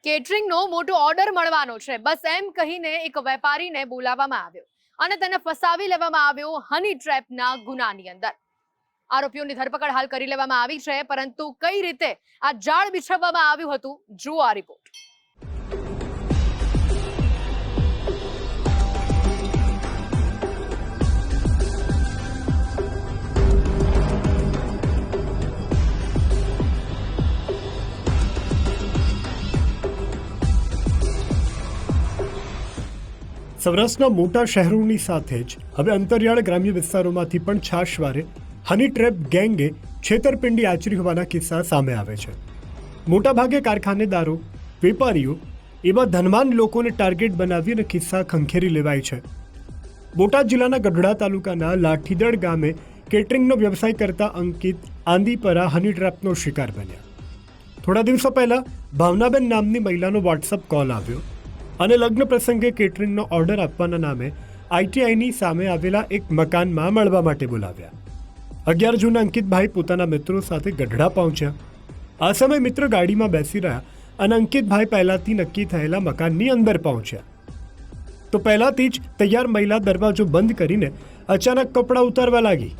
કેટરિંગનો મોટો ઓર્ડર મળવાનો છે, બસ એમ કહીને એક વેપારીને બોલાવવામાં આવ્યો અને તેને ફસાવી લેવામાં આવ્યો હની ટ્રેપના ગુનાની અંદર. આરોપીઓની ધરપકડ હાલ કરી લેવામાં આવી છે, પરંતુ કઈ રીતે આ જાળ બિછાવવામાં આવ્યું હતું, જુઓ આ રિપોર્ટ. સૌરાષ્ટ્રના મોટા શહેરોની સાથે જ હવે અંતરિયાળ ગ્રામ્ય વિસ્તારોમાંથી પણ છાશવારે હની ટ્રેપ ગેંગે છેતરપિંડી આચરી હોવાના કિસ્સા સામે આવે છે. મોટાભાગે કારખાનેદારો, વેપારીઓ એવા ધનવાન લોકોને ટાર્ગેટ બનાવી અને કિસ્સા ખંખેરી લેવાય છે. બોટાદ જિલ્લાના ગઢડા તાલુકાના લાઠીદળ ગામે કેટરિંગનો વ્યવસાય કરતા અંકિત આંદીપરા હની ટ્રેપનો શિકાર બન્યા. થોડા દિવસો પહેલા ભાવનાબેન નામની મહિલાનો વોટ્સઅપ કોલ આવ્યો અને લગ્ન પ્રસંગે કેટરિંગનો ઓર્ડર આપવાના નામે આઈટીઆઈની સામે આવેલા એક મકાનમાં મળવા માટે બોલાવ્યા. 11 જૂને અંકિતભાઈ પોતાના મિત્રો સાથે ગઢડા પહોંચ્યા. આ સમયે મિત્ર ગાડીમાં બેસી રહ્યા અને અંકિતભાઈ પહેલાથી નક્કી થયેલા મકાનની અંદર પહોંચ્યા. તો પહેલાથી જ તૈયાર મહિલા દરવાજો બંધ કરીને અચાનક કપડાં ઉતારવા લાગી.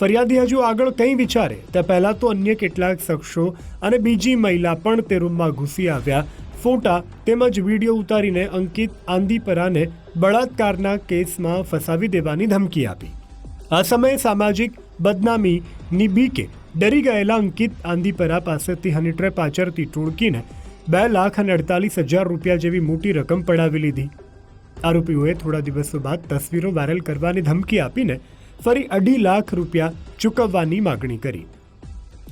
ફરિયાદી હજુ આગળ કંઈ વિચારે તે પહેલાં તો અન્ય કેટલાક શખ્સો અને બીજી મહિલા પણ તે રૂમમાં ઘૂસી આવ્યા. ફોટા તેમજ વિડીયો ઉતારીને અંકિત આંદીપરાને બળાત્કારના કેસમાં ફસાવી દેવાની ધમકી આપી. આ સમયે સામાજિક બદનામીની બીકે ડરી ગયેલા અંકિત આંદીપરા પાસેથી હની ટ્રેપ આચરતી ટોળકીને 2,48,000 રૂપિયા જેવી મોટી રકમ પડાવી લીધી. આરોપીઓએ થોડા દિવસો બાદ તસવીરો વાયરલ કરવાની ધમકી આપીને ફરી 2.5 લાખ રૂપિયા ચૂકવવાની માગણી કરી.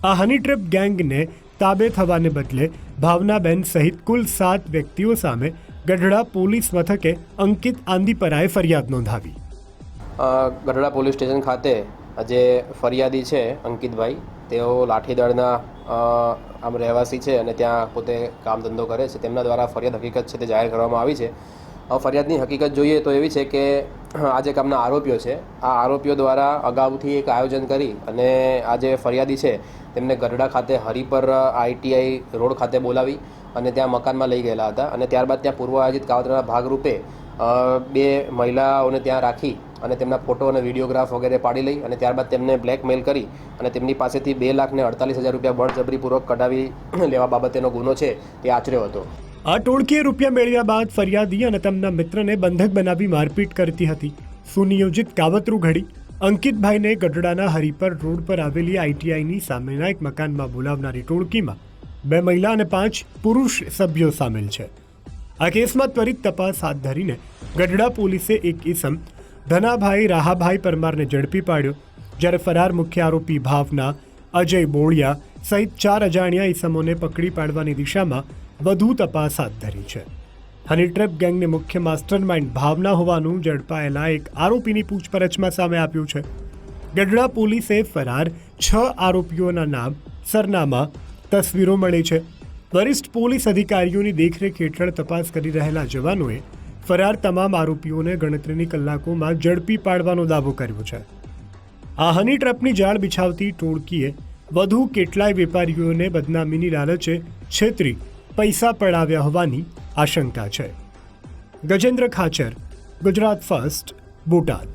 આ હની ટ્રેપ ગેંગને તાબે થવાને બદલે ભાવનાબેન સહિત કુલ 7 વ્યક્તિઓ સામે ગઢડા પોલીસ મથકે અંકિત આંદીપરાએ ફરિયાદ નોંધાવી. ગઢડા પોલીસ સ્ટેશન ખાતે જે ફરિયાદી છે અંકિતભાઈ, તેઓ લાઠીદળના આમ રહેવાસી છે અને ત્યાં પોતે કામ ધંધો કરે છે. તેમના દ્વારા ફરિયાદ હકીકત છે તે જાહેર કરવામાં આવી છે. ફરિયાદની હકીકત જોઈએ તો એવી છે કે આ જે કામના આરોપીઓ છે, આ આરોપીઓ દ્વારા અગાઉથી એક આયોજન કરી અને આ જે ફરિયાદી છે તેમને ગઢડા ખાતે હરિપર આઈટીઆઈ રોડ ખાતે બોલાવી અને ત્યાં મકાનમાં લઈ ગયેલા હતા. અને ત્યારબાદ ત્યાં પૂર્વ આયોજિત કાવતરાના ભાગરૂપે 2 મહિલાઓને ત્યાં રાખી અને તેમના ફોટો અને વિડીયોગ્રાફ વગેરે પાડી લઈ અને ત્યારબાદ તેમને બ્લેકમેલ કરી અને તેમની પાસેથી 2,48,000 રૂપિયા બળજબરીપૂર્વક કઢાવી લેવા બાબતેનો ગુનો છે તે આચર્યો હતો. આ ટોળકીએ રૂપિયા મેળવ્યા બાદ ફરિયાદી અને તેમના મિત્રને બંધક બનાવી મારપીટ કરતી હતી. સુનિયોજિત કાવતરું ઘડી અંકિતભાઈને ગઢડાના હરિપર રોડ પર આવેલી આઈટીઆઈની સામેના એક મકાનમાં બોલાવનારી ટોળકીમાં 2 મહિલા અને 5 પુરુષ સભ્યો સામેલ છે. આ કેસમાં ત્વરિત તપાસ હાથ ધરીને ગઢડા પોલીસે એક ઈસમ ધનાભાઈ રાહાભાઈ પરમારને ઝડપી પાડ્યો, જ્યારે ફરાર મુખ્ય આરોપી ભાવના, અજય બોળિયા સહિત 4 અજાણ્યા ઈસમોને પકડી પાડવાની દિશામાં વધુ તપાસ હાથ ધરી છે. હની ટ્રેપ ગેંગને મુખ્ય માસ્ટરમાઇન્ડ ભાવના હોવાનું ઝડપાયેલા એક આરોપીની પૂછપરછમાં સામે આવ્યું છે. ગઢડા પોલીસે ફરાર 6 આરોપીઓના નામ, સરનામા, તસવીરો મળી છે. વરિષ્ઠ પોલીસ અધિકારીઓની દેખરેખ હેઠળ તપાસ કરી રહેલા જવાનોએ ફરાર તમામ આરોપીઓને ગણતરીની કલાકોમાં ઝડપી પાડવાનો દાવો કર્યો છે. આ હની ટ્રેપની જાળ બિછાવતી ટોળકીએ વધુ કેટલાય વેપારીઓને બદનામીની લાલચે છેતરી પૈસા પડાવ્યા હોવાની આશંકા છે. ગજેન્દ્ર ખાચર, ગુજરાત ફર્સ્ટ, બોટાદ.